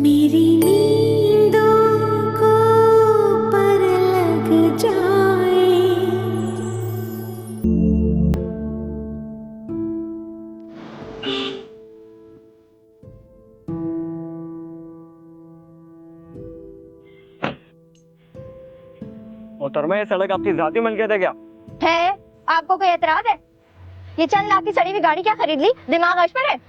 मेरी नींदों को पर लग जाए। मोहतरमा, ये सड़क आपकी जाती मिलकियत है क्या? है? आपको कोई एतराज है? ये चंद लाख की सड़ी हुई गाड़ी क्या खरीद ली? दिमाग अश पर है?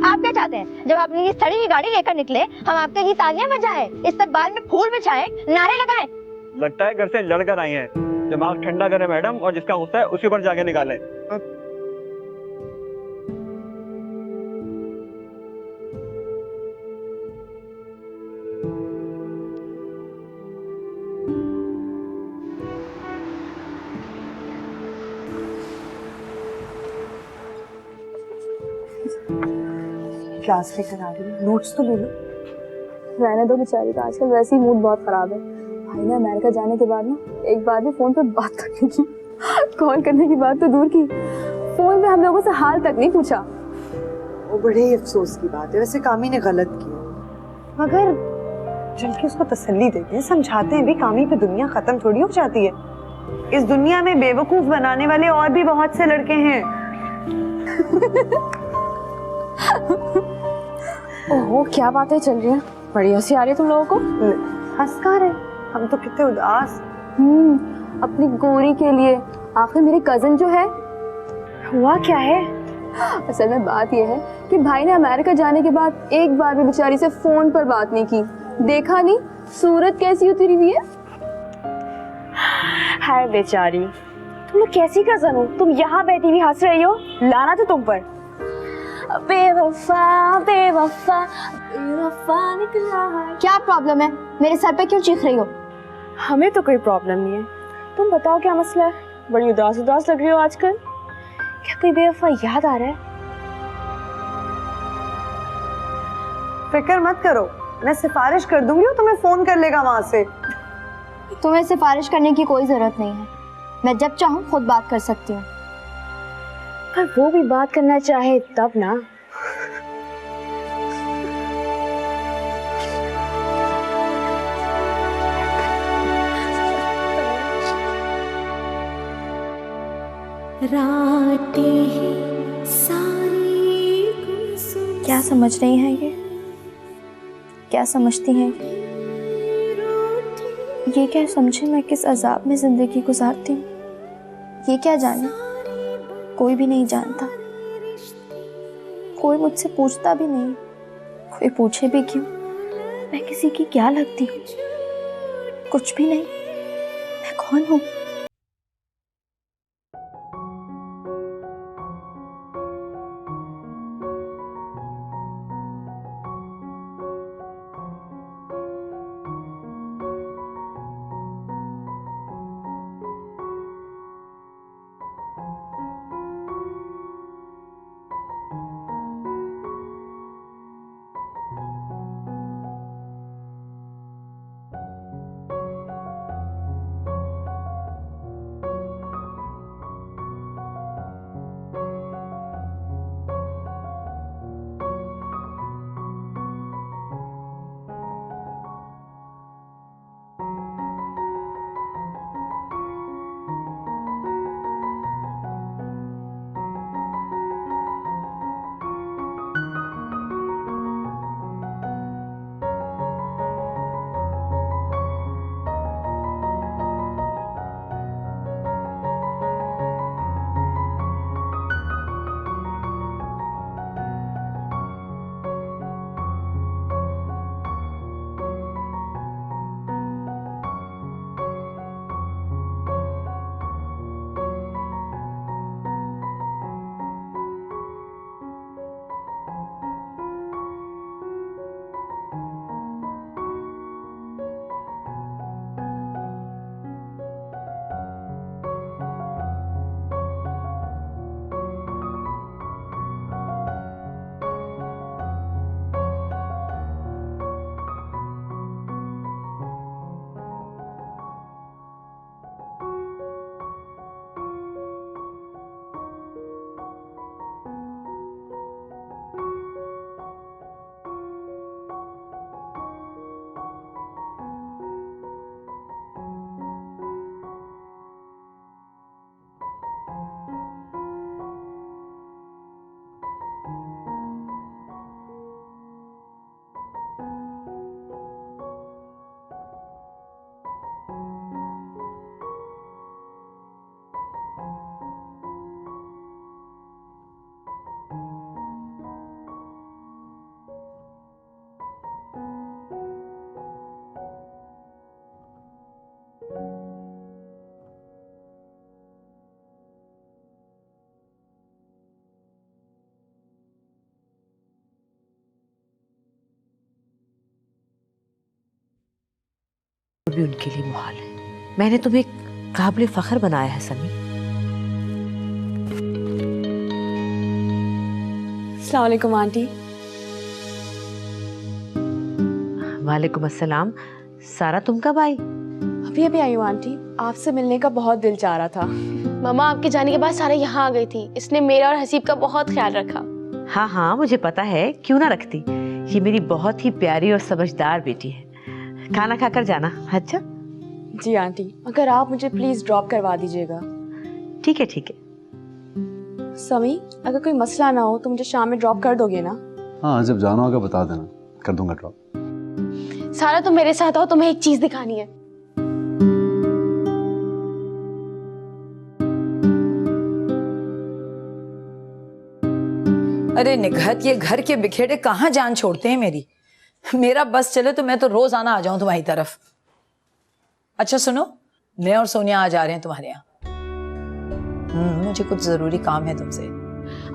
आप क्या चाहते हैं? जब आपने ये सड़ी हुई गाड़ी लेकर निकले, हम आपके लिए तालियां बजाएं, इस्तकबाल में फूल बिछाएं, नारे लगाएं। लगता है घर से लड़कर आई हैं। दिमाग ठंडा करें मैडम, और जिसका गुस्सा है उसी पर जाके निकालें। क्लास लेकर आ रही हूँ, नोट्स तो ले लो। रहने दो बेचारी का, आजकल वैसे ही मूड बहुत खराब है। भाई ने अमेरिका जाने के बाद ना एक बार भी फोन पे बात तक नहीं की। कॉल करने की बात तो दूर की, फोन पे हम लोगों से हाल तक नहीं पूछा। वो बड़े ही अफसोस की बात है, वैसे कामी ने गलत किया, मगर चल के उसको तसल्ली देते हैं, समझाते हैं भी कामी पे दुनिया खत्म थोड़ी हो जाती है। इस दुनिया में बेवकूफ बनाने वाले और भी बहुत से लड़के हैं। ओहो, क्या बातें चल रही हैं, बड़ी हंसी आ रही है तुम लोगों को। हंस कहाँ रहे, हम तो कितने उदास। अपनी गोरी के लिए। आखिर मेरी कजन जो है, हुआ क्या है? असल में बात यह है कि भाई ने अमेरिका जाने के बाद एक बार भी बेचारी से फोन पर बात नहीं की। देखा नहीं सूरत कैसी उतरी हुई है। हाय बेचारी, तुम लोग कैसी कजन हो? तुम यहाँ बैठी हुई हंस रही हो, लाना तो तुम पर। बेवफा बेवफा बेवफा निकला है। क्या प्रॉब्लम है? मेरे सर पे क्यों चीख रही हो? हमें तो कोई प्रॉब्लम नहीं है, तुम बताओ क्या मसला है? बड़ी उदास उदास लग रही हो आजकल। क्या कोई बेवफा याद आ रहा है? फिक्र मत करो, मैं सिफारिश कर दूंगी, तुम्हें फोन कर लेगा वहां से। तुम्हें सिफारिश करने की कोई जरूरत नहीं है, मैं जब चाहूँ खुद बात कर सकती हूँ। पर वो भी बात करना चाहे तब ना। रातें सारी गुमसुम क्या समझ रही हैं ये? क्या समझती हैं ये? क्या समझे मैं किस अजाब में जिंदगी गुजारती हूँ? ये क्या जाने, कोई भी नहीं जानता, कोई मुझसे पूछता भी नहीं। कोई पूछे भी क्यों? मैं किसी की क्या लगती हूँ? कुछ भी नहीं। मैं कौन हूँ? भी उनके लिए मुहाल है। मैंने तुम्हें काबिल फख्र बनाया है समी। अस्सलाम वालेकुम आंटी। वालेकुम अस्सलाम। सारा तुम कब आई? अभी अभी आई हूँ आंटी, आपसे मिलने का बहुत दिल चाह रहा था। मामा आपके जाने के बाद सारा यहाँ आ गई थी, इसने मेरा और हसीब का बहुत ख्याल रखा। हाँ हाँ मुझे पता है, क्यों ना रखती। ये मेरी बहुत ही प्यारी और समझदार बेटी है। खाना खाकर जाना। अच्छा जी आंटी, अगर आप मुझे प्लीज ड्रॉप करवा दीजिएगा। ठीक है ठीक है। समी, अगर कोई मसला ना हो तो मुझे शाम में ड्रॉप कर दोगे ना? हाँ, जब जाना होगा बता देना, कर दूंगा ड्रॉप। सारा तुम मेरे साथ आओ, तुम्हें एक चीज दिखानी है। अरे निघत, ये घर के बिखेड़े कहाँ जान छोड़ते हैं मेरी। मेरा बस चले तो मैं तो रोज आना आ जाऊं तुम्हारी तरफ। अच्छा सुनो, मैं और सोनिया आज आ रहे हैं तुम्हारे यहाँ। मुझे कुछ जरूरी काम है तुमसे।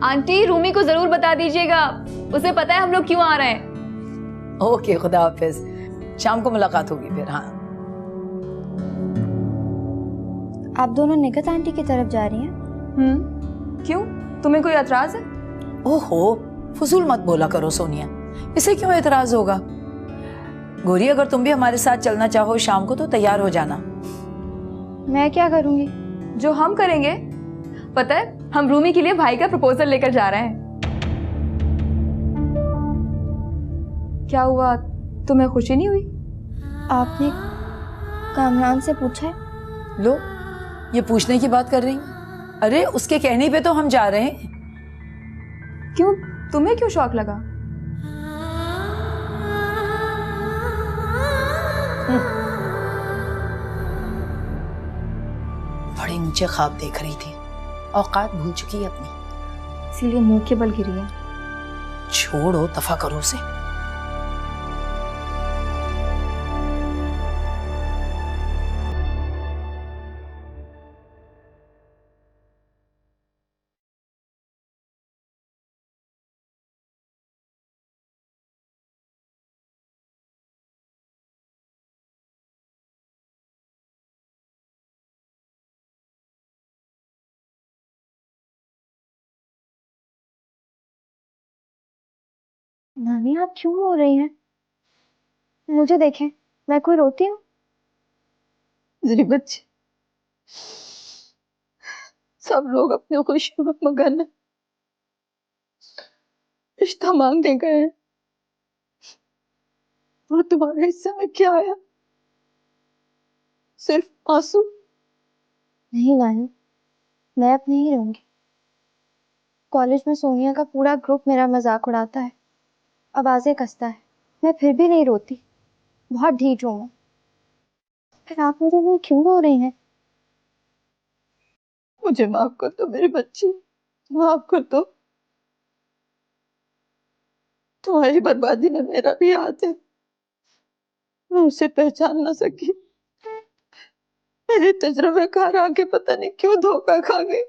आंटी, रूमी को जरूर बता दीजिएगा, उसे पता है हम लोग क्यों आ रहे हैं। ओके, खुदा हाफिज। शाम को मुलाकात होगी फिर। हाँ, आप दोनों निगत आंटी की तरफ जा रही हैं? क्यों, तुम्हें कोई एतराज है? ओहो, फजूल मत बोला करो सोनिया, इसे क्यों एतराज होगा। गोरी, अगर तुम भी हमारे साथ चलना चाहो शाम को तो तैयार हो जाना। मैं क्या करूंगी? जो हम करेंगे, पता है हम रूमी के लिए भाई का प्रपोजल लेकर जा रहे हैं। क्या हुआ, तुम्हें खुशी नहीं हुई? आपने कामरान से पूछा है? लो, ये पूछने की बात कर रही हैं? अरे उसके कहने पे तो हम जा रहे हैं। क्यों, तुम्हें क्यों शौक लगा? बड़े ऊंचे ख्वाब देख रही थी, औकात भूल चुकी है अपनी, इसीलिए मुंह के बल गिरी है। छोड़ो, दफा करो उसे। नानी, आप क्यों रो रही हैं? मुझे देखें, मैं कोई रोती हूँ? मेरी बच्ची, सब लोग अपनी खुशी में मगन हैं। रिश्ता मांगने गए हैं और तुम्हारे हिस्से में क्या आया? सिर्फ आंसू। नहीं नानी, मैं अब नहीं रहूंगी। कॉलेज में सोनिया का पूरा ग्रुप मेरा मजाक उड़ाता है, आवाजें कसता है, मैं फिर भी नहीं रोती। बहुत ढीठ हूँ मैं। फिर आप मेरे लिए क्यों रो रही हैं? मुझे माफ कर दो मेरी बच्ची, माफ कर दो। तुम्हारी बर्बादी में मेरा भी हाथ है, मैं उसे पहचान ना सकी। मेरे तजुर्बेकार आके पता नहीं क्यों धोखा खा गई।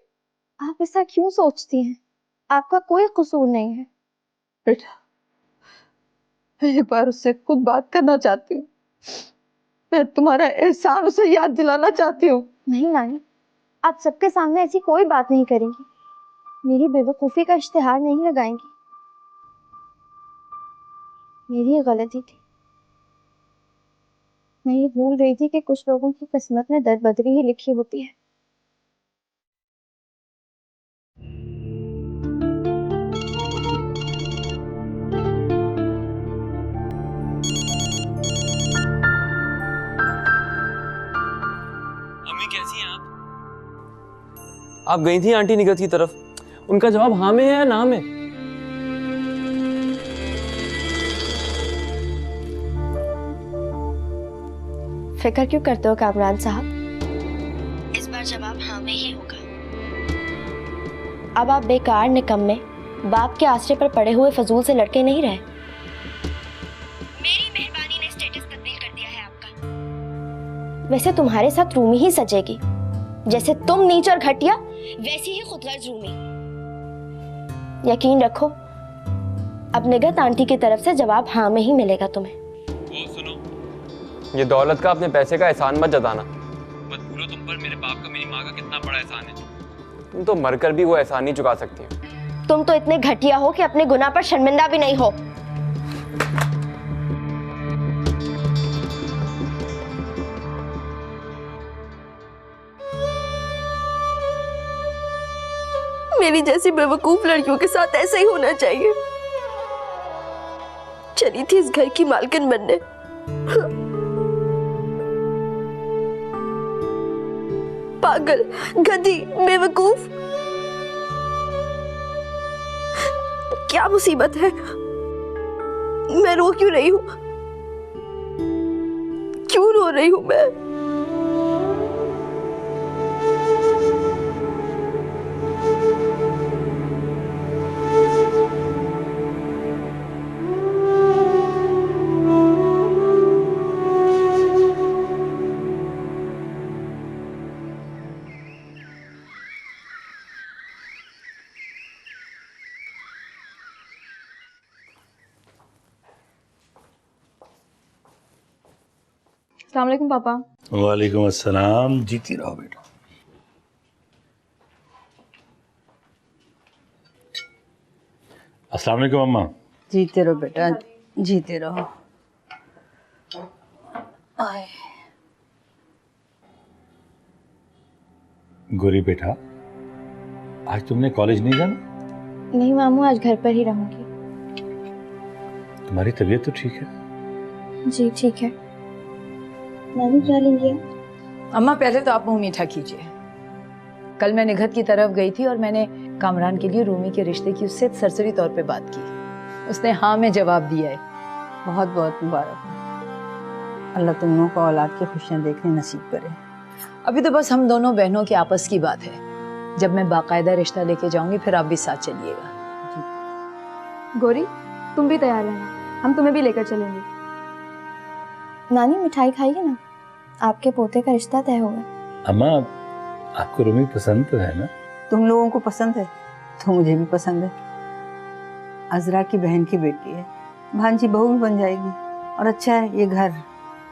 आप ऐसा क्यों सोचती हैं? आपका कोई कसूर नहीं है। बेटा, मैं एक बार उससे खुद बात करना चाहती हूँ। मैं तुम्हारा एहसान उसे याद दिलाना चाहती हूँ। नहीं नानी, आप सबके सामने ऐसी कोई बात नहीं करेंगी, मेरी बेवकूफी का इश्तिहार नहीं लगाएंगी। मेरी गलती थी, मैं ये भूल रही थी कि कुछ लोगों की किस्मत में दरबदरी ही लिखी होती है। अम्मी कैसी हैं आप? आप गई थी आंटी निगत की तरफ, उनका जवाब हाँ में है या ना में? फिक्र क्यों करते हो कामरान साहब? इस बार जवाब हाँ में ही होगा। अब आप बेकार निकम्मे बाप के आश्रय पर पड़े हुए फजूल से लड़के नहीं रहे। मेरी मेहरबानी ने स्टेटस तब्दील कर दिया है आपका। वैसे तुम्हारे साथ रूमी ही सजेगी, जैसे तुम नीच और घटिया वैसी ही खुदगर्ज रूमी। यकीन रखो, अब निगत आंटी की तरफ से जवाब हाँ में ही मिलेगा तुम्हें। वो सुनो, ये दौलत का अपने पैसे का एहसान मत जताना। मत भूलो तुम पर मेरे बाप का मेरी माँ का कितना बड़ा एहसान है। तुम तो मरकर भी वो एहसान नहीं चुका सकती हो। तुम तो इतने घटिया हो कि अपने गुनाह पर शर्मिंदा भी नहीं हो। मेरी जैसी बेवकूफ लड़कियों के साथ ऐसा ही होना चाहिए। चली थी इस घर की मालकिन बनने, पागल, गधी, बेवकूफ। क्या मुसीबत है? मैं रो क्यों रही हूँ? क्यों रो रही हूँ मैं? अस्सलाम वालेकुम पापा। वालेकुम अस्सलाम। जीती रहो बेटा। अस्सलाम वालेकुम अम्मा। जीते रहो बेटा, जीते रहो। आए। गोरी बेटा, आज तुमने कॉलेज नहीं जाना? नहीं मामू, आज घर पर ही रहूंगी। तुम्हारी तबीयत तो ठीक है? जी ठीक है। नानी क्या लेंगे? अम्मा पहले तो आप मुंह मीठा कीजिए। कल मैं निघत की तरफ गई थी और मैंने कामरान के लिए रूमी के रिश्ते की उससे सरसरी तौर पे बात की। उसने हाँ में जवाब दिया है। बहुत बहुत मुबारक हो। अल्लाह तुम लोगों को औलाद की खुशियाँ देखने नसीब करे। अभी तो बस हम दोनों बहनों की आपस की बात है। जब मैं बाकायदा रिश्ता लेके जाऊंगी फिर आप भी साथ चलिएगा। गौरी, तुम भी तैयार रहना, हम तुम्हें भी लेकर चलेंगे। नानी मिठाई खाइए ना, आपके पोते का रिश्ता तय हुआ। अम्मा, आपको रूमी पसंद तो है ना? तुम लोगों को पसंद है तो मुझे भी पसंद है। अजरा की बहन की बेटी है, भांजी बहू भी बन जाएगी और अच्छा है ये घर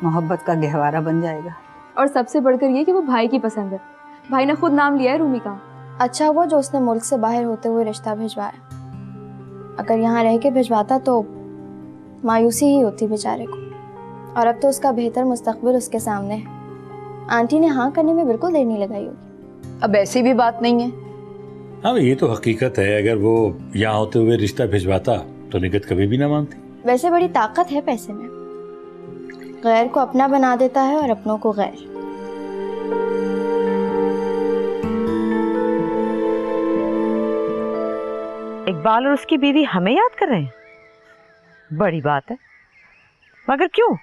मोहब्बत का गहवारा बन जाएगा। और सबसे बढ़कर ये कि वो भाई की पसंद है। भाई ने खुद नाम लिया है रूमी का। अच्छा हुआ जो उसने मुल्क से बाहर होते हुए रिश्ता भिजवाया। अगर यहाँ रह के भिजवाता तो मायूसी ही होती बेचारे को। और अब तो उसका बेहतर मुस्तकबिल उसके सामने है। आंटी ने हाँ करने में बिल्कुल देर नहीं लगाई होगी। अब ऐसी भी बात नहीं है। हाँ, ये तो हकीकत है। अगर वो यहाँ होते हुए रिश्ता भिजवाता तो निगत कभी भी ना मानती। वैसे बड़ी ताकत है पैसे में, गैर को अपना बना देता है और अपनों को गैर। इकबाल और उसकी बीवी हमें याद कर रहे हैं, बड़ी बात है। मगर क्यों?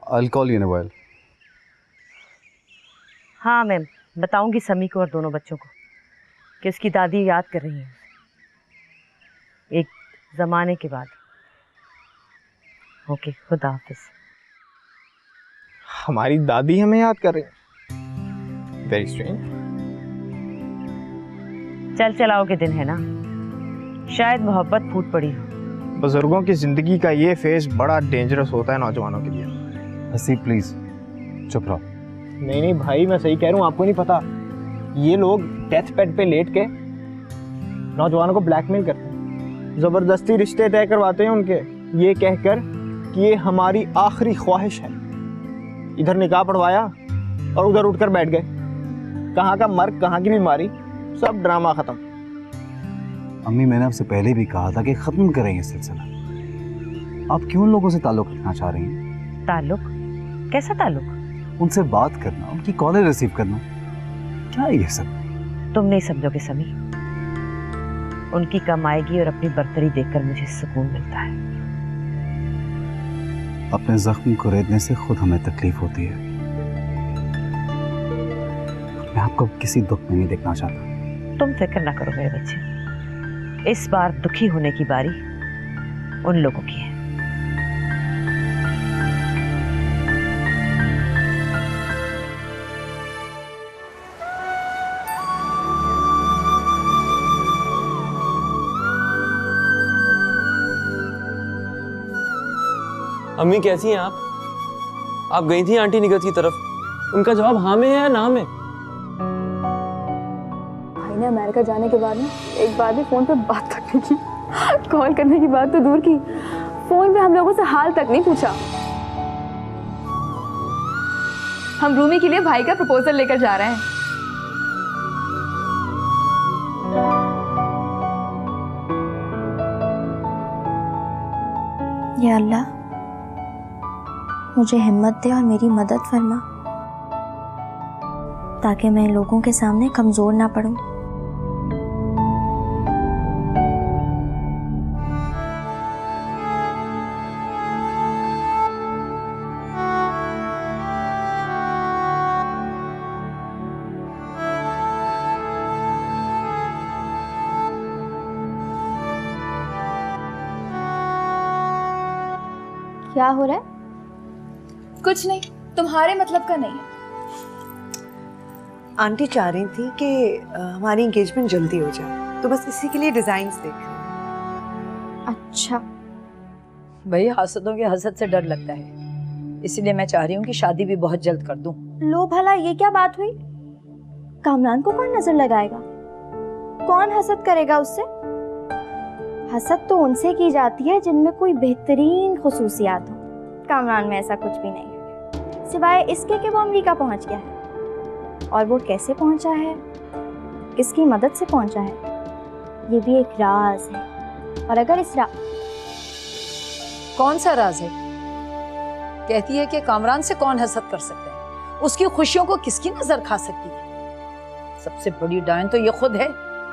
I'll call you in a while. हाँ मैम, बताऊंगी समी को और दोनों बच्चों को कि उसकी दादी याद कर रही है एक ज़माने के बाद। ओके, खुदा हाफिज। हमारी दादी हमें याद कर रही है। Very strange. चल चलाओ के दिन है ना, शायद मोहब्बत फूट पड़ी हो। बुजुर्गों की जिंदगी का ये फेज बड़ा डेंजरस होता है नौजवानों के लिए। हसी प्लीज चुप रहो। नहीं नहीं भाई, मैं सही कह रहा हूँ, आपको नहीं पता। ये लोग डेथ बेड पे लेट के नौजवानों को ब्लैकमेल करते हैं, जबरदस्ती रिश्ते तय करवाते हैं उनके, ये कहकर कि ये हमारी आखिरी ख्वाहिश है। इधर निकाह पढ़वाया और उधर उठकर बैठ गए। कहाँ का मर्ग, कहाँ की बीमारी, सब ड्रामा खत्म। अम्मी, मैंने आपसे पहले भी कहा था कि खत्म करें ये सिलसिला। आप क्यों उन लोगों से ताल्लुक रखना चाह रही हैं? ताल्लुक? कैसा ताल्लुक? उनसे बात करना, उनकी कॉलें रिसीव करना, क्या है ये सब? तुम नहीं समझोगे समी। उनकी कमाएगी और अपनी बर्तरी देखकर मुझे सुकून मिलता है। अपने जख्म को रेतने से खुद हमें तकलीफ होती है। मैं आपको किसी दुख में नहीं देखना चाहता। तुम फिक्र ना करो मेरे बच्चे, इस बार दुखी होने की बारी उन लोगों की है। अम्मी कैसी हैं आप? आप गई थी आंटी निगत की तरफ, उनका जवाब हाँ में है या ना में? भाई ने अमेरिका जाने के बाद ना एक बार भी फोन पे बात तक नहीं की। कॉल करने की बात तो दूर की, फोन पे हम लोगों से हाल तक नहीं पूछा। हम रूमी के लिए भाई का प्रपोजल लेकर जा रहे हैं। या अल्लाह, मुझे हिम्मत दे और मेरी मदद फरमा, ताकि मैं लोगों के सामने कमजोर ना पड़ूं। क्या हो रहा है? कुछ नहीं, तुम्हारे मतलब का नहीं है। आंटी चाह रही थी कि हमारी एंगेजमेंट जल्दी हो जाए, तो बस इसी के लिए डिजाइन्स देख रही हूं। अच्छा, भाई हसदों के हसद से डर लगता है, इसीलिए मैं चाह रही हूँ कि शादी भी बहुत जल्द कर दूं। लो भला, ये क्या बात हुई? कामरान को कौन नजर लगाएगा? कौन हसद करेगा उससे? हसद तो उनसे की जाती है जिनमें कोई बेहतरीन खुसूसियात हो। कामरान में ऐसा कुछ भी नहीं है, सिवाय इसके कि वो अमेरिका पहुंच गया है। और वो कैसे पहुंचा है, किसकी मदद से पहुंचा है, ये भी एक राज है। और अगर इस कौन सा राज है? कहती है कि कामरान से कौन हसद कर सकता है, उसकी खुशियों को किसकी नजर खा सकती है? सबसे बड़ी डायन तो ये खुद है,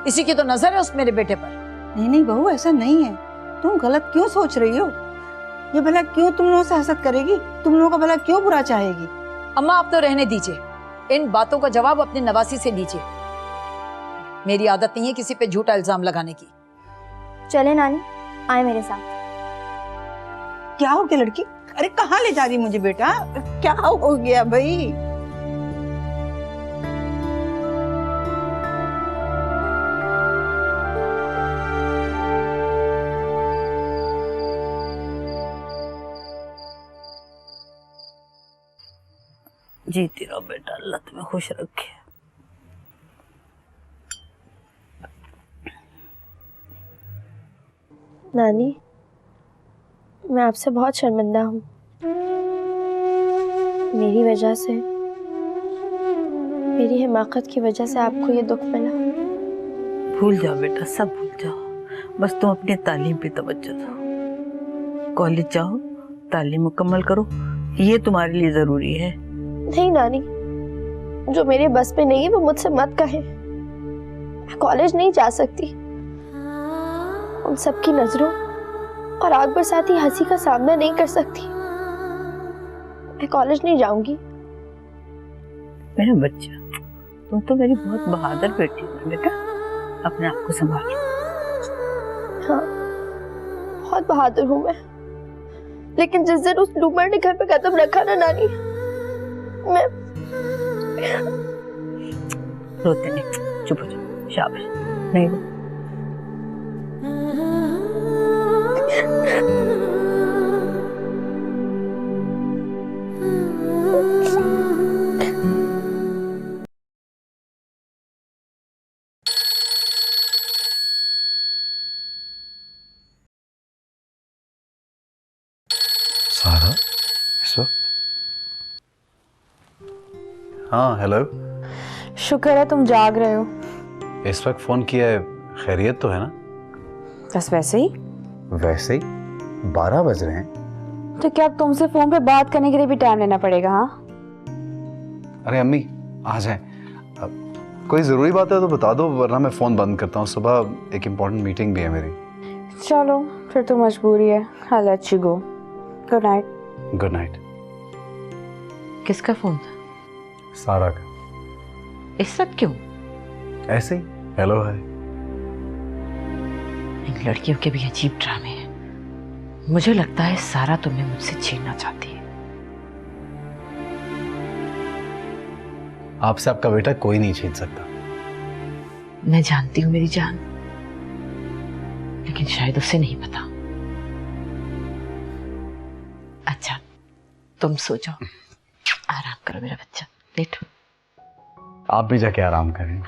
इसी की तो नजर है उस मेरे बेटे पर। नहीं नहीं बहू, ऐसा नहीं है। तुम गलत क्यों सोच रही हो? ये भला क्यों तुम लोगों से हसद करेगी? तुम लोगों का भला क्यों बुरा चाहेगी? अम्मा आप तो रहने दीजिए, इन बातों का जवाब अपने नवासी से लीजिए। मेरी आदत नहीं है किसी पे झूठा इल्जाम लगाने की। चले नानी, आए मेरे साथ। क्या हो गया लड़की? अरे कहाँ ले जा रही मुझे बेटा? क्या हो गया भाई? जीती रहो बेटा, अल्लाह तुम्हें खुश रखे। नानी, मैं आपसे बहुत शर्मिंदा हूँ। मेरी वजह से, मेरी हिमाकत की वजह से आपको ये दुख मिला। भूल जाओ बेटा, सब भूल जाओ। बस तुम अपनी तालीम पे तवज्जो दो। कॉलेज जाओ, तालीम मुकम्मल करो, ये तुम्हारे लिए जरूरी है। नहीं नानी, जो मेरे बस में नहीं है वो मुझसे मत कहे। मैं कॉलेज नहीं जा सकती। उन सबकी नजरों और आग बरसाती हंसी का सामना नहीं कर सकती। मैं कॉलेज नहीं जाऊंगी। मेरा बच्चा, तुम तो मेरी बहुत बहादुर बेटी हो बेटा, अपने आप को संभालो। हाँ, बहुत बहादुर हूँ मैं, लेकिन जिस दिन उस लूमड़ ने घर पे कदम रखा ना नानी, मैं रोते नहीं, चुप हो जाओ, शाबाश। नहीं रो। सारा इस वक्त? हाँ हेलो। शुक्र है तुम जाग रहे हो। इस वक्त फोन किया है, खैरियत तो है ना? बस वैसे ही। वैसे ही 12 बज रहे हैं। तो क्या तुमसे फोन पे बात करने के लिए भी टाइम लेना पड़ेगा? हाँ अरे अम्मी आ जाए, कोई जरूरी बात है तो बता दो, वरना मैं फोन बंद करता हूँ। सुबह एक इम्पोर्टेंट मीटिंग भी है मेरी। चलो फिर तो मजबूरी है। I'll let you go. Good night. Good night. किसका फोन था? सारा का। इस वक्त क्यों? ऐसे ही हेलो है। इन लड़कियों के भी अजीब ड्रामे हैं। मुझे लगता है सारा तुम्हें मुझसे छीनना चाहती है। आपसे आपका बेटा कोई नहीं छीन सकता। मैं जानती हूँ मेरी जान, लेकिन शायद उसे नहीं पता। अच्छा तुम सो जाओ, करो मेरा बच्चा, लेटो। आप भी जाके आराम करें।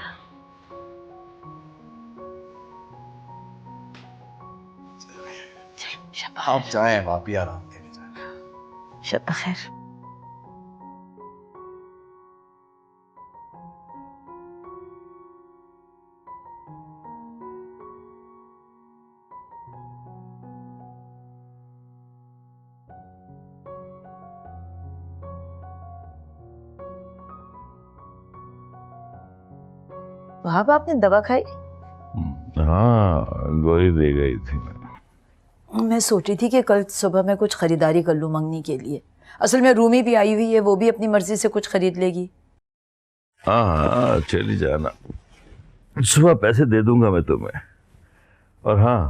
आप जाएं, आप भी आराम करें। शब खैर। वहां आपने दवा खाई? हाँ, गोली दे गई थी। मैं सोच रही थी कि कल सुबह मैं कुछ खरीदारी कर लूँ मंगनी के लिए। असल में रूमी भी आई हुई है, वो भी अपनी मर्जी से कुछ खरीद लेगी। हाँ, चली जाना, सुबह पैसे दे दूंगा मैं तुम्हें। और हाँ,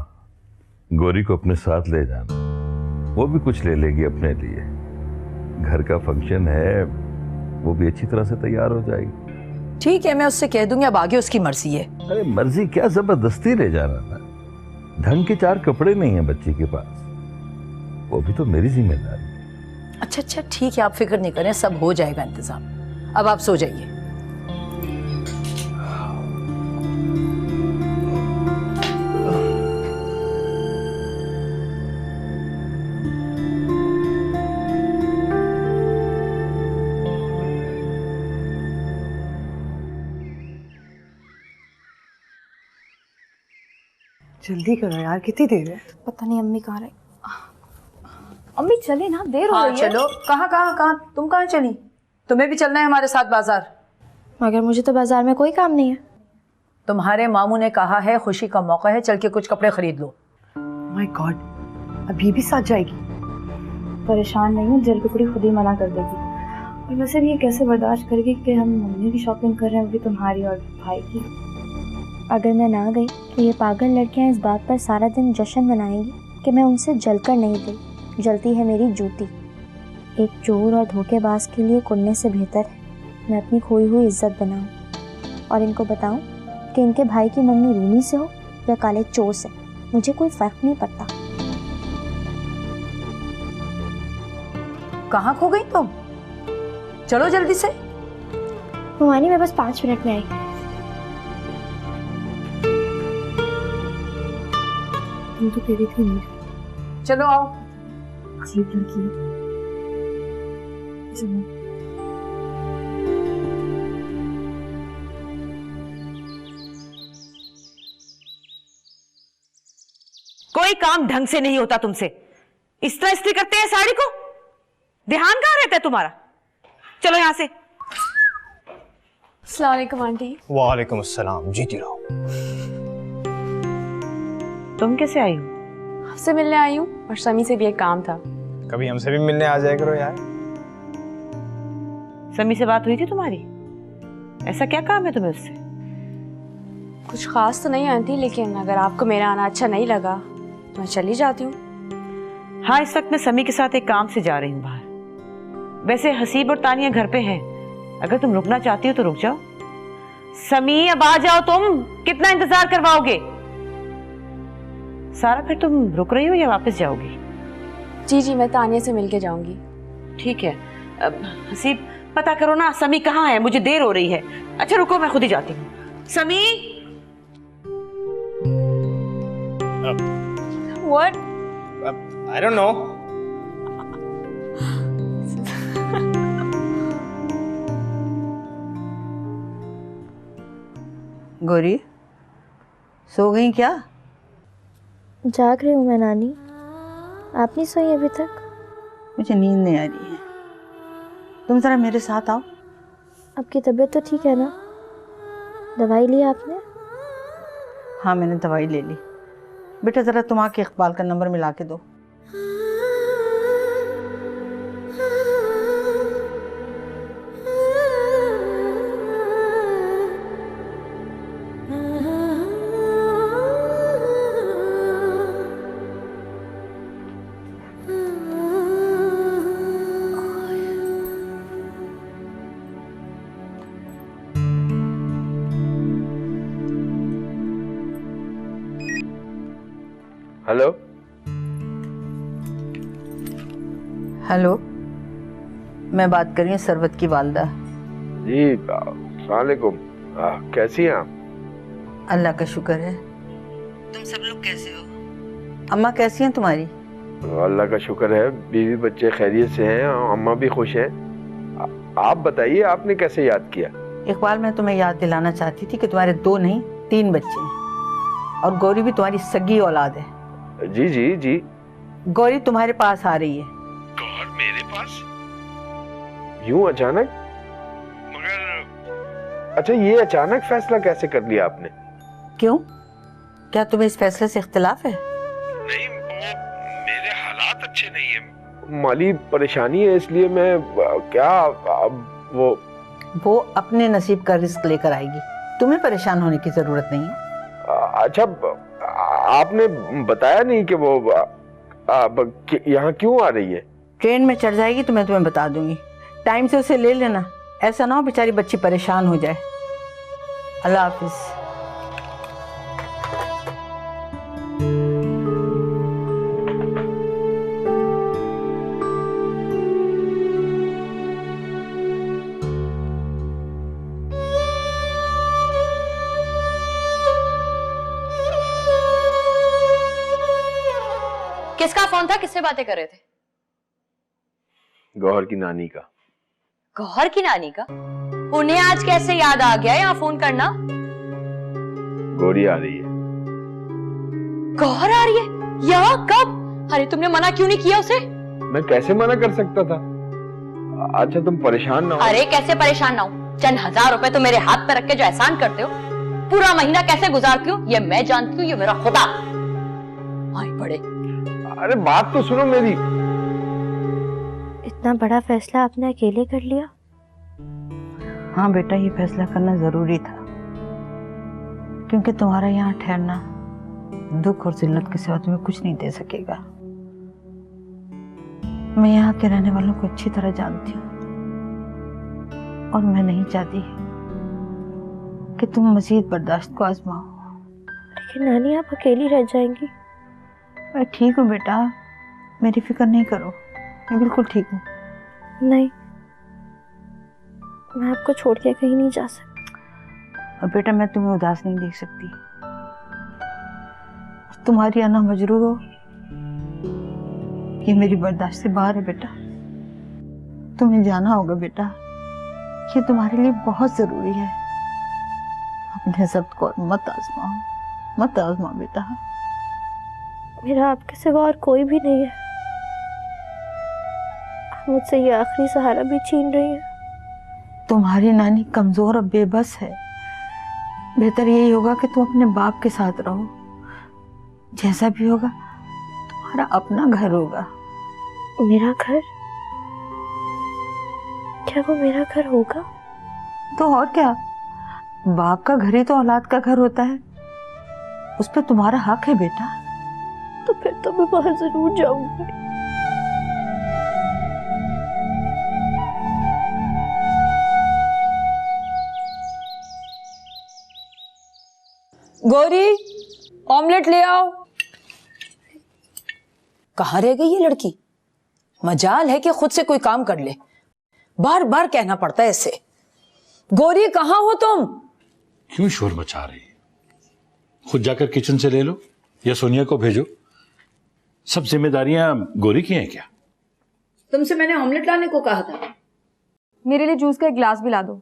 गौरी को अपने साथ ले जाना, वो भी कुछ ले लेगी अपने लिए। घर का फंक्शन है, वो भी अच्छी तरह से तैयार हो जाएगी। ठीक है, मैं उससे कह दूंगी, अब आगे उसकी मर्जी है। अरे मर्जी क्या, जबरदस्ती ले जाना था। ढंग के 4 कपड़े नहीं है बच्चे के पास, वो भी तो मेरी जिम्मेदारी। अच्छा ठीक है, आप फिक्र नहीं करें, सब हो जाएगा इंतजाम। अब आप सो जाइए। जल्दी करो यार, कितनी देर है? पता नहीं अम्मी कहाँ रही। अम्मी चले ना, देर हो हाँ रही है। चलो। कहाँ तुम कहाँ चली? तुम्हें भी चलना है हमारे साथ बाजार? मगर मुझे तो बाजार में कोई काम नहीं है। तुम्हारे मामू ने कहा है खुशी का मौका है, चल के कुछ कपड़े खरीद लो। माय गॉड, अब ये भी साथ जाएगी? परेशान नहीं हूँ, जल टुकड़ी खुद ही मना कर देगी। और वैसे भी ये कैसे बर्दाश्त करेगी कि हम मम्मी की शॉपिंग कर रहे हैं, वो भी तुम्हारी और भाई की। अगर मैं ना गई तो ये पागल लड़कियां इस बात पर सारा दिन जश्न मनाएंगी कि मैं उनसे जलकर नहीं गई। जलती है मेरी जूती। एक चोर और धोखेबाज के लिए कुन्ने से बेहतर है मैं अपनी खोई हुई इज्जत बनाऊं और इनको बताऊं कि इनके भाई की मम्मी रूमी से हो या काले चोर से, मुझे कोई फर्क नहीं पड़ता। कहाँ खो गई तुम? चलो जल्दी से। ममानी मैं बस 5 मिनट में आई। तुम तो कह रही थी नहीं। चलो आओ। अजीब लड़की है। चलो। कोई काम ढंग से नहीं होता तुमसे। इस तरह इस्त्री करते हैं साड़ी को, ध्यान कहाँ रहता है तुम्हारा? चलो यहाँ से। अस्सलाम वालेकुम आंटी। वालेकुम अस्सलाम, जीती रहो। तुम कैसे आई हो? आपसे मिलने आई हूँ और समी से भी एक काम था। कभी हमसे भी मिलने आ जाया करो यार। समी से बात हुई थी तुम्हारी? ऐसा क्या काम है तुम्हें उससे? कुछ खास तो नहीं आंटी, लेकिन अगर आपको मेरा आना अच्छा नहीं लगा तो मैं चली जाती हूँ। हाँ, इस वक्त मैं समी के साथ एक काम से जा रही हूँ बाहर। वैसे हसीब और तानिया घर पे हैं, अगर तुम रुकना चाहती हो तो रुक जाओ। समी अब आ जाओ, तुम कितना इंतजार करवाओगे? सारा, फिर तुम रुक रही हो या वापस जाओगी? जी मैं तानिया से मिलके जाऊंगी। ठीक है। अब हसीब पता करो ना समी कहाँ है, मुझे देर हो रही है। अच्छा रुको, मैं खुद ही जाती हूँ। समी। What? I don't know. Gauri, सो गई क्या? जाग रही हूँ मैं नानी। आप नहीं सोई अभी तक? मुझे नींद नहीं आ रही है, तुम जरा मेरे साथ आओ। आपकी तबीयत तो ठीक है ना? दवाई ली आपने? हाँ, मैंने दवाई ले ली। बेटा जरा तुम आके इकबाल का नंबर मिला के दो। हेलो। हेलो, मैं बात कर रही हूँ सरवत की वालदा। जी अस्सलाम वालेकुम। कैसी हैं आप? अल्लाह का शुक्र है। तुम सब लोग कैसे हो? अम्मा कैसी हैं तुम्हारी? अल्लाह का शुक्र है, बीवी बच्चे खैरियत से हैं, अम्मा भी खुश हैं। आप बताइए, आपने कैसे याद किया? इकबाल, मैं तुम्हें याद दिलाना चाहती थी कि तुम्हारे 2 नहीं 3 बच्चे हैं और गौरी भी तुम्हारी सगी औलाद है। जी जी जी। गौरी तुम्हारे पास आ रही है। गौर मेरे पास? यूं अचानक? मगर अच्छा, ये अचानक फैसला कैसे कर लिया आपने? क्यों, क्या तुम्हें इस फैसले से इख्तिलाफ है? नहीं, मेरे हालात अच्छे नहीं है, माली परेशानी है, इसलिए मैं क्या अब वो अपने नसीब का रिस्क लेकर आएगी, तुम्हें परेशान होने की जरूरत नहीं है। अच्छा, आपने बताया नहीं कि वो यहाँ क्यों आ रही है? ट्रेन में चढ़ जाएगी तो मैं तुम्हें बता दूंगी। टाइम से उसे ले लेना, ऐसा ना हो बेचारी बच्ची परेशान हो जाए। अल्लाह हाफिज। किसका फोन था? किससे बातें कर रहे थे? गौहर की नानी का। गौहर की नानी का? उन्हें आज कैसे याद आ गया यहाँ फोन करना? गौरी आ रही है। गौहर आ रही है? यहाँ कब? अरे तुमने मना क्यों नहीं किया उसे? मैं कैसे मना कर सकता था? अच्छा तुम परेशान ना हो। अरे कैसे परेशान ना हो? चंद 1000 रुपए तो मेरे हाथ पे रख के जो एहसान करते हो, पूरा महीना कैसे गुजारती हूँ ये मैं जानती हूँ, ये मेरा खुदा। आई बड़े। अरे बात तो सुनो मेरी। इतना बड़ा फैसला आपने अकेले कर लिया? हाँ बेटा, ये फैसला करना जरूरी था, क्योंकि तुम्हारा यहाँ ठहरना दुख और जिल्लत के सिवा तुम्हें कुछ नहीं दे सकेगा। मैं यहाँ के रहने वालों को अच्छी तरह जानती हूँ और मैं नहीं चाहती कि तुम मजीद बर्दाश्त को आजमाओ। लेकिन नानी, आप अकेली रह जाएंगी। मैं ठीक हूँ बेटा, मेरी फिक्र नहीं करो, मैं बिल्कुल ठीक हूँ। नहीं, मैं आपको छोड़ के कहीं नहीं जा सकती। और बेटा, मैं तुम्हें उदास नहीं देख सकती। तुम्हारी आना मजरूर हो ये मेरी बर्दाश्त से बाहर है बेटा। तुम्हें जाना होगा बेटा, ये तुम्हारे लिए बहुत जरूरी है। अपने जब्त को मत आजमाओ, मत आजमाओ बेटा। मेरा आपके सिवा और कोई भी नहीं है। आप मुझसे ये आखिरी सहारा भी छीन रही है। तुम्हारी नानी कमजोर और बेबस है। बेहतर यही होगा कि तुम अपने बाप के साथ रहो। जैसा भी होगा तुम्हारा अपना घर होगा। मेरा घर? क्या वो मेरा घर होगा? तो और क्या, बाप का घर ही तो औलाद का घर होता है, उस पर तुम्हारा हक है बेटा। तो फिर तो मैं वहां जरूर जाऊंगी। गौरी, ऑमलेट ले आओ। कहाँ रह गई ये लड़की? मजाल है कि खुद से कोई काम कर ले, बार बार कहना पड़ता है इसे। गौरी, कहाँ हो तुम? क्यों शोर मचा रही? खुद जाकर किचन से ले लो या सोनिया को भेजो। सब जिम्मेदारियां गौरी की हैं क्या? तुमसे मैंने ऑमलेट लाने को कहा था। मेरे लिए जूस का एक गिलास भी ला दो।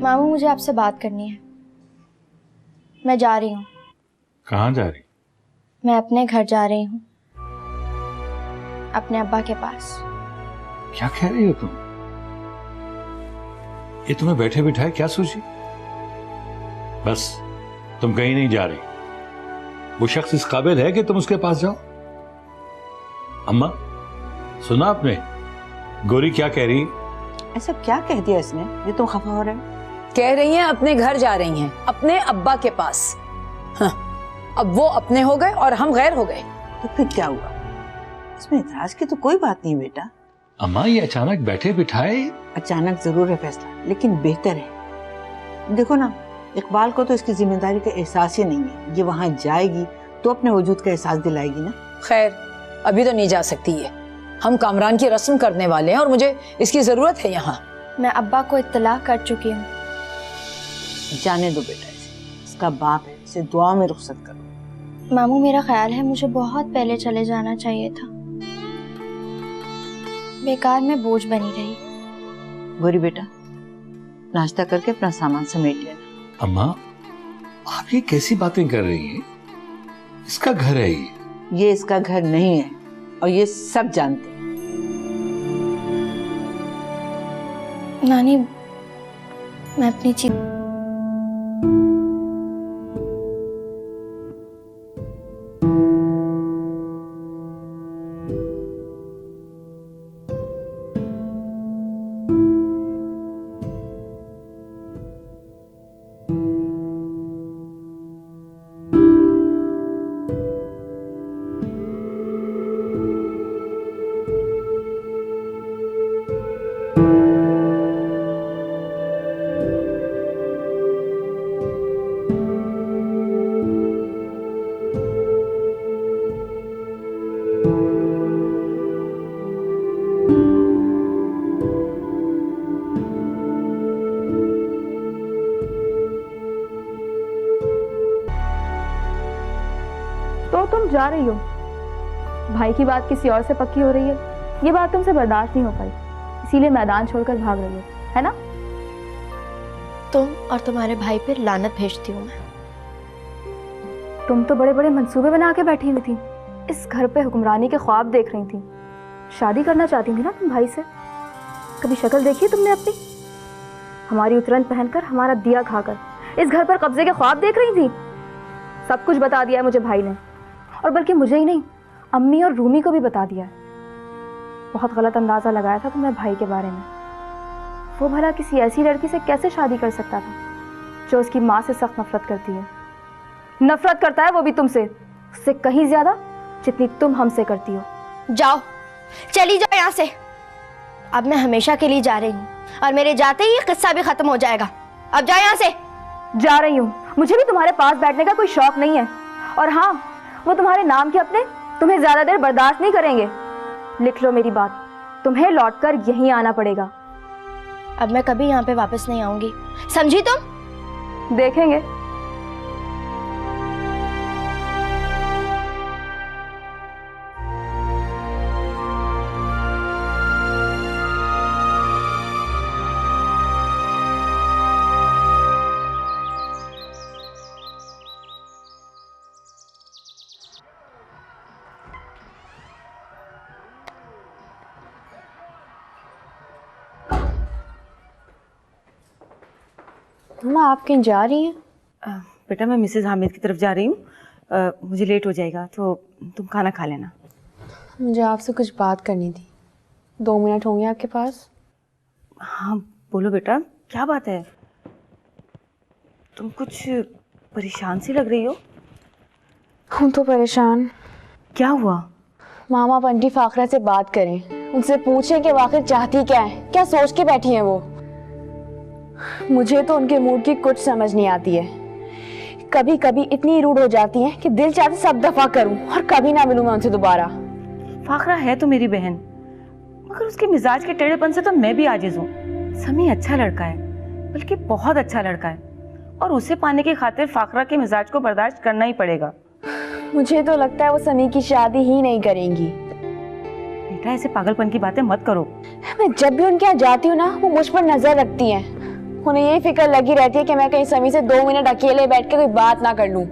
मामू, मुझे आपसे बात करनी है। मैं जा रही हूँ। कहाँ जा रही? मैं अपने घर जा रही हूँ, अपने अब्बा के पास। क्या कह रही हो तुम? ये तुम्हें बैठे बिठाए क्या सोची? बस तुम कहीं नहीं जा रही। वो शख्स इस काबिल है कि तुम उसके पास जाओ? अम्मा, सुना आपने गौरी क्या कह रही? ऐसा क्या कह दिया इसने ये तुम खफा हो रहे हो? कह रही हैं अपने घर जा रही हैं, अपने अब्बा के पास। हाँ, अब वो अपने हो गए और हम गैर हो गए। तो फिर क्या हुआ? इसमें इतराज की तो कोई बात नहीं बेटा। अम्मा, ये अचानक बैठे बिठाए। अचानक जरूर है फैसला, लेकिन बेहतर है। देखो ना, इकबाल को तो इसकी जिम्मेदारी का एहसास ही नहीं है। ये वहां जाएगी तो अपने वजूद का एहसास दिलाएगी ना। खैर अभी तो नहीं जा सकती है, हम कामरान की रस्म करने वाले हैं और मुझे इसकी जरूरत है यहाँ। मैं अब्बा को इत्तला कर चुकी हूँ। जाने दो बेटा इसे, इसका बाप है, इसे दुआ में रुखसत करो। मामू मेरा ख्याल है मुझे बहुत पहले चले जाना चाहिए था, बेकार में बोझ बनी रही। गोरी बेटा नाश्ता करके अपना सामान समेट लेना। अम्मा आप ये कैसी बातें कर रही हैं? इसका घर है ये इसका घर नहीं है और ये सब जानते हैं। नानी मैं अपनी चीज तो तुम जा रही हो, भाई की बात किसी और से पक्की हो रही है, ये बात तुमसे बर्दाश्त नहीं हो पाई, इसीलिए मैदान छोड़कर भाग रही हो, है ना? तुम और तुम्हारे भाई पे लानत भेजती हूँ मैं। तुम तो बड़े बड़े मंसूबे बना के बैठी हुई थी, इस घर पे हुक्मरानी के ख्वाब देख रही थी, शादी करना चाहती थी ना तुम भाई से। कभी शक्ल देखी तुमने अपनी? हमारी उतरन पहनकर, हमारा दिया खाकर इस घर पर कब्जे के ख्वाब देख रही थी। सब कुछ बता दिया है मुझे भाई ने, और बल्कि मुझे ही नहीं, अम्मी और रूमी को भी बता दिया है। बहुत गलत अंदाजा लगाया था तुमने भाई के बारे में। वो भला किसी ऐसी लड़की से कैसे शादी कर सकता था जो उसकी माँ से सख्त नफरत करती है। नफरत करता है वो भी तुमसे, उससे कहीं ज्यादा जितनी तुम हमसे करती हो। जाओ, चली जाओ यहाँ से। अब मैं हमेशा के लिए जा रही हूँ और मेरे जाते ही ये किस्सा भी खत्म हो जाएगा। अब जाओ यहाँ से। जा रही हूँ, मुझे भी तुम्हारे पास बैठने का कोई शौक नहीं है। और हाँ, वो तुम्हारे नाम के अपने तुम्हें ज्यादा देर बर्दाश्त नहीं करेंगे। लिख लो मेरी बात, तुम्हें लौटकर यहीं आना पड़ेगा। अब मैं कभी यहाँ पे वापस नहीं आऊंगी, समझी तुम? देखेंगे। मामा आप कहीं जा रही हैं? बेटा मैं मिसेज हामिद की तरफ जा रही हूँ, मुझे लेट हो जाएगा, तो तुम खाना खा लेना। मुझे आपसे कुछ बात करनी थी, 2 मिनट होंगे आपके पास? हाँ बोलो बेटा, क्या बात है? तुम कुछ परेशान सी लग रही हो। हूँ तो परेशान। क्या हुआ? मामा बंटी फाखरा से बात करें, उनसे पूछें कि वाकई चाहती क्या है, क्या सोच के बैठी हैं वो। मुझे तो उनके मूड की कुछ समझ नहीं आती है। कभी कभी इतनी रूड हो जाती हैं कि दिल चाहते सब दफा करूं और कभी ना मिलूं मैं उनसे दोबारा। फाखरा है तो मेरी बहन, मगर उसके मिजाज के टेढ़ेपन से तो मैं भी आजिज हूँ। समी अच्छा लड़का है, बल्कि बहुत अच्छा लड़का है, और उसे पाने की खातिर फाखरा के मिजाज को बर्दाश्त करना ही पड़ेगा। मुझे तो लगता है वो समी की शादी ही नहीं करेंगी। बेटा ऐसे पागलपन की बातें मत करो। मैं जब भी उनके यहाँ जाती हूँ ना, वो मुझ पर नजर रखती हैं। उन्हें यही फिक्र लगी रहती है कि मैं कहीं समी से 2 मिनट अकेले बैठ के कोई बात ना कर लूं।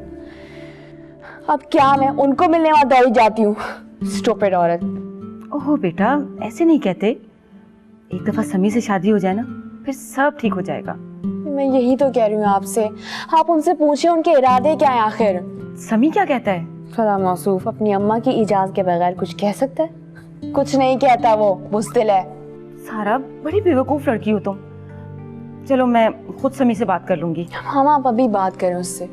अब क्या मैं उनको मिलने वहां दौड़ी जाती हूँ। स्टूपिड औरत। ओह बेटा ऐसे नहीं कहते, एक दफा समी से शादी हो जाए ना, फिर सब ठीक हो जाएगा। मैं यही तो कह रही हूँ आपसे, आप उनसे पूछिए उनके इरादे क्या है आखिर। समी क्या कहता है? खुदा मौसूफ अपनी अम्मा की इजाजत के बगैर कुछ कह सकता है? कुछ नहीं कहता, वो बुज़दिल है। सारा बड़ी बेवकूफ लड़की हो तुम। चलो मैं खुद समी से बात कर लूंगी। हम आप अभी बात करें उससे।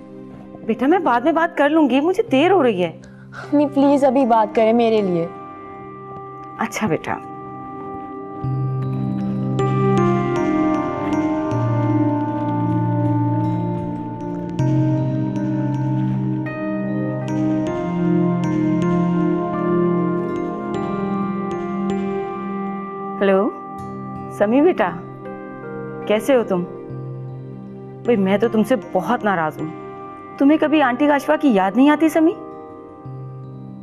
बेटा मैं बाद में बात कर लूंगी, मुझे देर हो रही है। अम्मी प्लीज अभी बात करें मेरे लिए। अच्छा बेटा। समी बेटा, कैसे हो तुम? भाई मैं तो तुमसे बहुत नाराज हूँ। तुम्हें कभी आंटी काशवा की याद नहीं आती समी?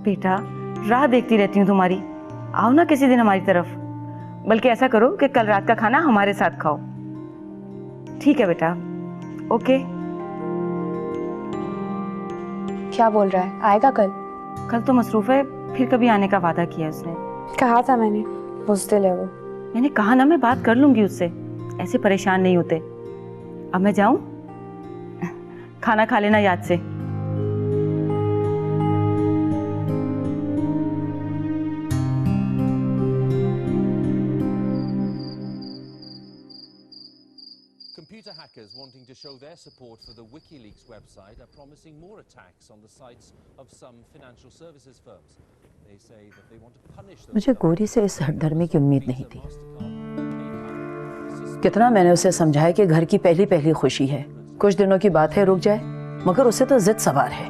बेटा राह देखती रहती हूँ तुम्हारी, आओ ना किसी दिन हमारी तरफ। बल्कि ऐसा करो कि कल रात का खाना हमारे साथ खाओ। ठीक है बेटा, ओके। क्या बोल रहा है, आएगा कल? कल तो मसरूफ है, फिर कभी आने का वादा किया उसने। कहा था मैंने, बुज़दिल है वो। मैंने कहा ना मैं बात कर लूंगी उससे, ऐसे परेशान नहीं होते। अब मैं जाऊं? खाना खा लेना याद से। Computer hackers wanting to show their support for the WikiLeaks website are promising more attacks on the sites of some financial services firms. They say that they want to punish those. मुझे गोरी से इस हठधर्मी की उम्मीद नहीं थी। कितना मैंने उसे समझाया कि घर की पहली पहली खुशी है, कुछ दिनों की बात है, रुक जाए, मगर उसे तो जिद सवार है।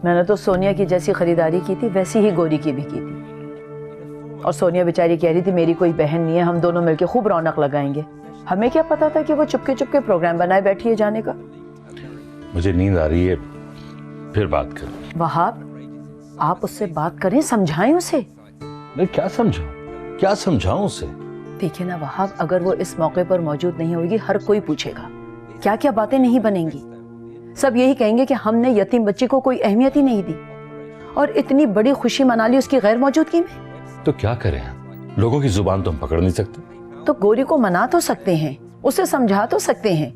मैंने तो सोनिया की जैसी खरीदारी की थी वैसी ही गोरी की भी की थी। और सोनिया बेचारी कह रही थी मेरी कोई बहन नहीं है, हम दोनों मिलकर खूब रौनक लगाएंगे। हमें क्या पता था कि वो चुपके चुपके प्रोग्राम बनाए बैठी है जाने का। मुझे नींद आ रही है, फिर बात करें। वहाब, आप उससे बात करें, समझाएं उसे। मैं क्या समझाऊं, क्या समझाऊं उसे? देखिए ना वहाब, अगर वो इस मौके पर मौजूद नहीं होगी, हर कोई पूछेगा, क्या क्या बातें नहीं बनेंगी। सब यही कहेंगे कि हमने यतीम बच्ची को कोई अहमियत ही नहीं दी और इतनी बड़ी खुशी मना ली उसकी गैर मौजूदगी में। तो क्या करें, लोगों की जुबान तो हम पकड़ नहीं सकते। तो गोरी को मना तो सकते हैं, उसे समझा तो सकते हैं।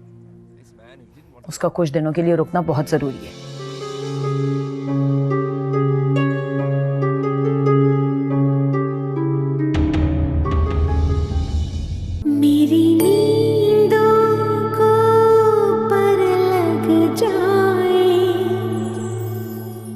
उसका कुछ दिनों के लिए रुकना बहुत जरूरी है। मेरी नींदों को पर लग जा